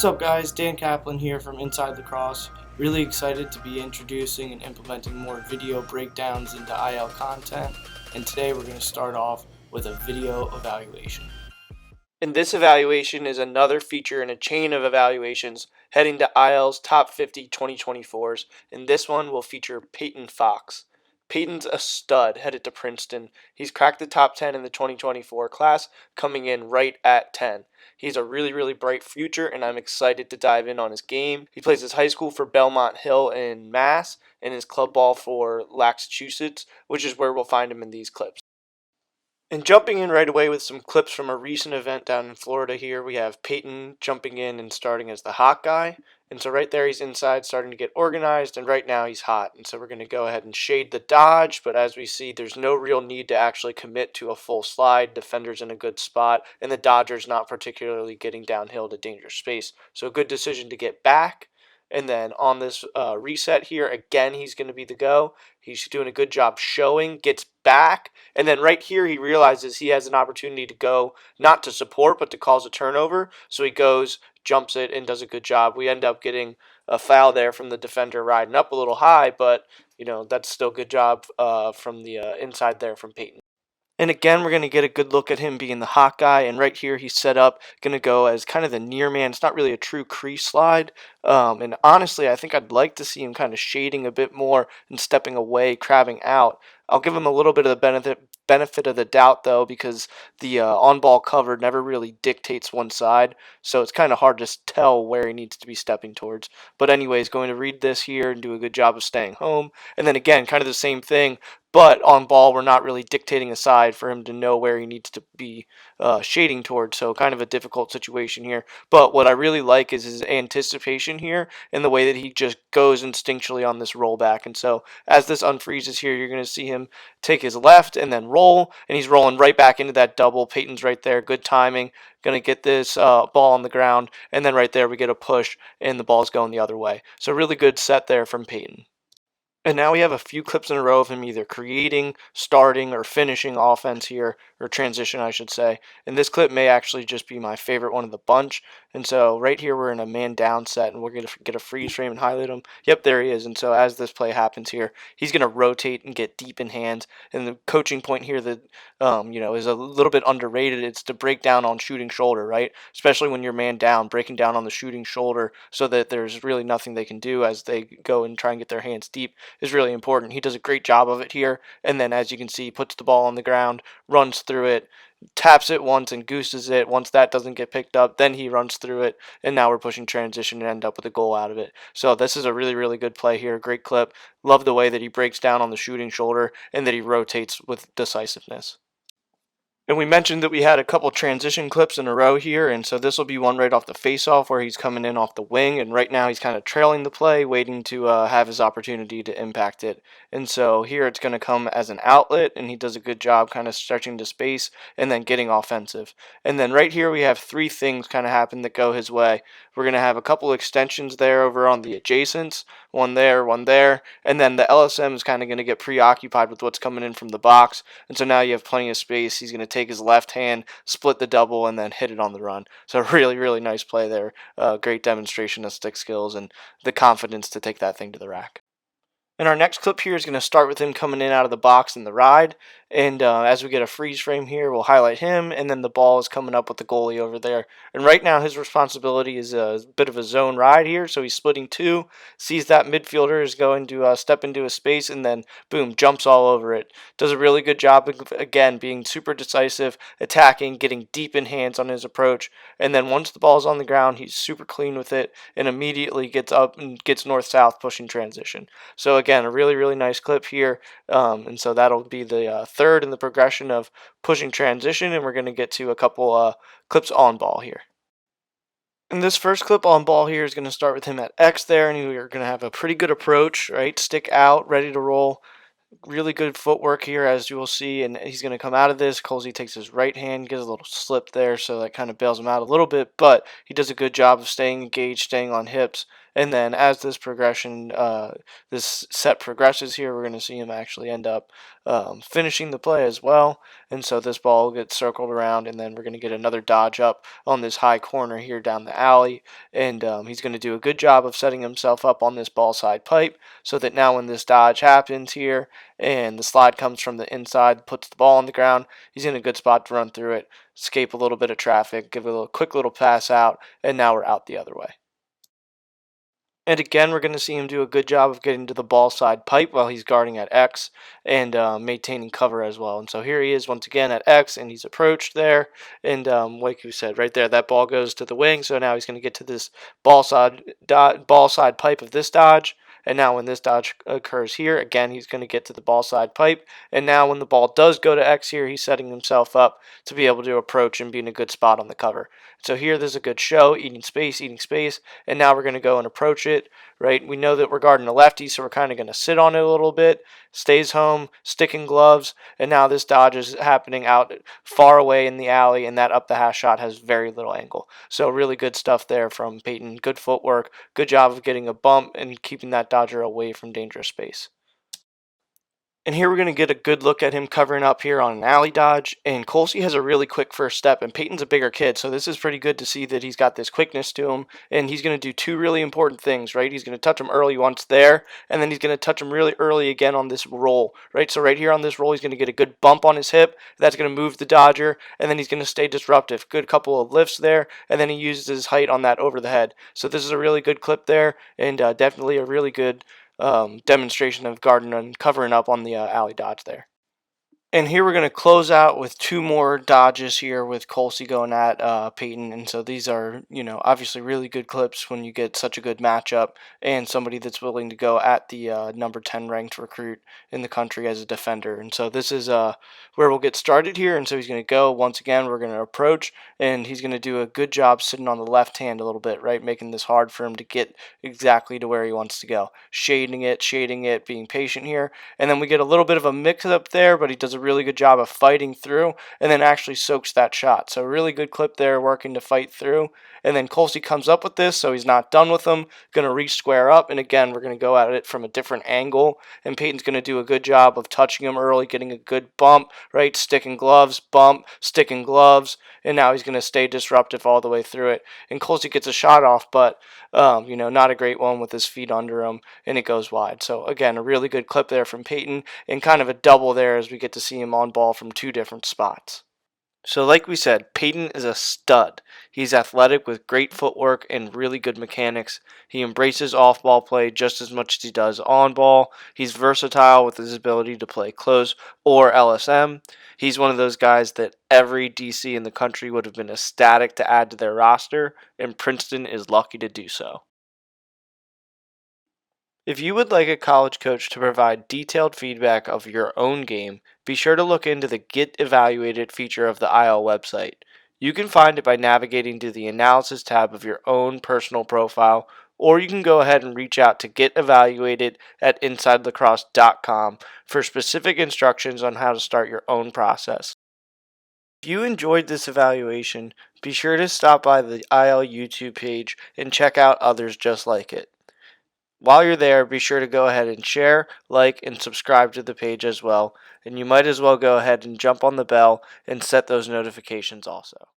What's up guys, Dan Kaplan here from Inside Lacrosse. Really excited to be introducing and implementing more video breakdowns into IL content, and today we're going to start off with a video evaluation. And this evaluation is another feature in a chain of evaluations heading to IL's Top 50 2024s, and this one will feature Peyton Fox. Peyton's a stud headed to Princeton. He's cracked the top 10 in the 2024 class, coming in right at 10. He's a really bright future, and I'm excited to dive in on his game. He plays his high school for Belmont Hill in Mass, and his club ball for Massachusetts, which is where we'll find him in these clips. And jumping in right away with some clips from a recent event down in Florida here, we have Peyton jumping in and starting as the hot guy. And so right there he's inside starting to get organized, and right now he's hot. And so we're going to go ahead and shade the dodge, but as we see, there's no real need to actually commit to a full slide. Defender's in a good spot, and the dodger's not particularly getting downhill to dangerous space. So a good decision to get back. And then on this reset here, again, he's going to be the go. He's doing a good job showing, gets back, and then right here he realizes he has an opportunity to go, not to support, but to cause a turnover. So he goes, jumps it, and does a good job. We end up getting a foul there from the defender riding up a little high, but, that's still a good job from the inside there from Peyton. And again, we're going to get a good look at him being the hot guy. And right here, he's set up, going to go as kind of the near man. It's not really a true crease slide. And honestly, I think I'd like to see him kind of shading a bit more and stepping away, crabbing out. I'll give him a little bit of the benefit of the doubt, though, because the on-ball cover never really dictates one side. So it's kind of hard to tell where he needs to be stepping towards. But anyways, going to read this here and do a good job of staying home. And then again, kind of the same thing. But on ball, we're not really dictating a side for him to know where he needs to be shading towards. So kind of a difficult situation here. But what I really like is his anticipation here and the way that he just goes instinctually on this rollback. And so as this unfreezes here, you're going to see him take his left and then roll. And he's rolling right back into that double. Peyton's right there. Good timing. Going to get this ball on the ground. And then right there we get a push and the ball's going the other way. So really good set there from Peyton. And now we have a few clips in a row of him either creating, starting, or finishing offense here, or transition, I should say. And this clip may actually just be my favorite one of the bunch. And so right here we're in a man down set, and we're going to get a freeze frame and highlight him. Yep, there he is. And so as this play happens here, he's going to rotate and get deep in hands. And the coaching point here that is a little bit underrated. It's to break down on shooting shoulder, right? Especially when you're man down, breaking down on the shooting shoulder so that there's really nothing they can do as they go and try and get their hands deep is really important. He does a great job of it here, and then as you can see, puts the ball on the ground, runs through it, taps it once and gooses it. Once that doesn't get picked up, then he runs through it, and now we're pushing transition and end up with a goal out of it. So this is a really good play here. Great clip. Love the way that he breaks down on the shooting shoulder and that he rotates with decisiveness. And we mentioned that we had a couple transition clips in a row here, and so this will be one right off the face-off where he's coming in off the wing, and right now he's kind of trailing the play, waiting to have his opportunity to impact it. And so here it's going to come as an outlet, and he does a good job kind of stretching to space and then getting offensive. And then right here we have three things kind of happen that go his way. We're going to have a couple extensions there over on the adjacents, one there, and then the LSM is kind of going to get preoccupied with what's coming in from the box, and so now you have plenty of space. He's going to take his left hand, split the double, and then hit it on the run. So really nice play there. Great demonstration of stick skills and the confidence to take that thing to the rack. And our next clip here is going to start with him coming in out of the box in the ride. And as we get a freeze frame here, we'll highlight him, and then the ball is coming up with the goalie over there. And right now his responsibility is a bit of a zone ride here, so he's splitting two, sees that midfielder is going to step into a space, and then boom, jumps all over it. Does a really good job, again, being super decisive, attacking, getting deep in hands on his approach. And then once the ball's on the ground, he's super clean with it and immediately gets up and gets north-south pushing transition. So again, a really nice clip here. And so that'll be the third in the progression of pushing transition, and we're going to get to a couple clips on ball here. And this first clip on ball here is going to start with him at X there, and we're going to have a pretty good approach, right? Stick out, ready to roll. Really good footwork here, as you will see, and he's going to come out of this. Colsey takes his right hand, gives a little slip there, so that kind of bails him out a little bit, but he does a good job of staying engaged, staying on hips, And then as this this set progresses here, we're going to see him actually end up finishing the play as well. And so this ball gets circled around, and then we're going to get another dodge up on this high corner here down the alley. And he's going to do a good job of setting himself up on this ball side pipe so that now when this dodge happens here and the slide comes from the inside, puts the ball on the ground, he's in a good spot to run through it, escape a little bit of traffic, give a quick little pass out, and now we're out the other way. And again, we're going to see him do a good job of getting to the ball side pipe while he's guarding at X and maintaining cover as well. And so here he is once again at X, and he's approached there. And like you said, right there, that ball goes to the wing. So now he's going to get to this ball side pipe of this dodge. And now when this dodge occurs here, again, he's going to get to the ball side pipe. And now when the ball does go to X here, he's setting himself up to be able to approach and be in a good spot on the cover. So here there's a good show, eating space. And now we're going to go and approach it, right? We know that we're guarding a lefty, so we're kind of going to sit on it a little bit, stays home, sticking gloves, and now this dodge is happening out far away in the alley, and that up the hash shot has very little angle. So really good stuff there from Peyton. Good footwork, good job of getting a bump and keeping that dodger away from dangerous space. And here we're going to get a good look at him covering up here on an alley dodge. And Colsey has a really quick first step, and Peyton's a bigger kid, so this is pretty good to see that he's got this quickness to him. And he's going to do two really important things, right? He's going to touch him early once there, and then he's going to touch him really early again on this roll, right? So right here on this roll, he's going to get a good bump on his hip. That's going to move the dodger, and then he's going to stay disruptive. Good couple of lifts there, and then he uses his height on that over the head. So this is a really good clip there, and definitely a really good demonstration of guarding and covering up on the alley dodge there. And here we're going to close out with two more dodges here with Colsey going at Peyton. And so these are, obviously really good clips when you get such a good matchup and somebody that's willing to go at the number 10 ranked recruit in the country as a defender. And so this is where we'll get started here. And so he's going to go. Once again, we're going to approach, and he's going to do a good job sitting on the left hand a little bit, right? Making this hard for him to get exactly to where he wants to go. Shading it, being patient here. And then we get a little bit of a mix up there, but he does a really good job of fighting through and then actually soaks that shot. So really good clip there, working to fight through. And then Colsey comes up with this, so he's not done with them. Going to reach square up, and again, we're going to go at it from a different angle. And Peyton's going to do a good job of touching him early, getting a good bump, right? Sticking gloves, bump, sticking gloves, and now he's going to stay disruptive all the way through it. And Colsey gets a shot off, but not a great one with his feet under him, and it goes wide. So again, a really good clip there from Peyton, and kind of a double there as we get to see him on ball from two different spots. So like we said, Peyton is a stud. He's athletic with great footwork and really good mechanics. He embraces off-ball play just as much as he does on-ball. He's versatile with his ability to play close or LSM. He's one of those guys that every DC in the country would have been ecstatic to add to their roster, and Princeton is lucky to do so. If you would like a college coach to provide detailed feedback of your own game, be sure to look into the Get Evaluated feature of the IL website. You can find it by navigating to the Analysis tab of your own personal profile, or you can go ahead and reach out to Get Evaluated at InsideLacrosse.com for specific instructions on how to start your own process. If you enjoyed this evaluation, be sure to stop by the IL YouTube page and check out others just like it. While you're there, be sure to go ahead and share, like, and subscribe to the page as well. And you might as well go ahead and jump on the bell and set those notifications also.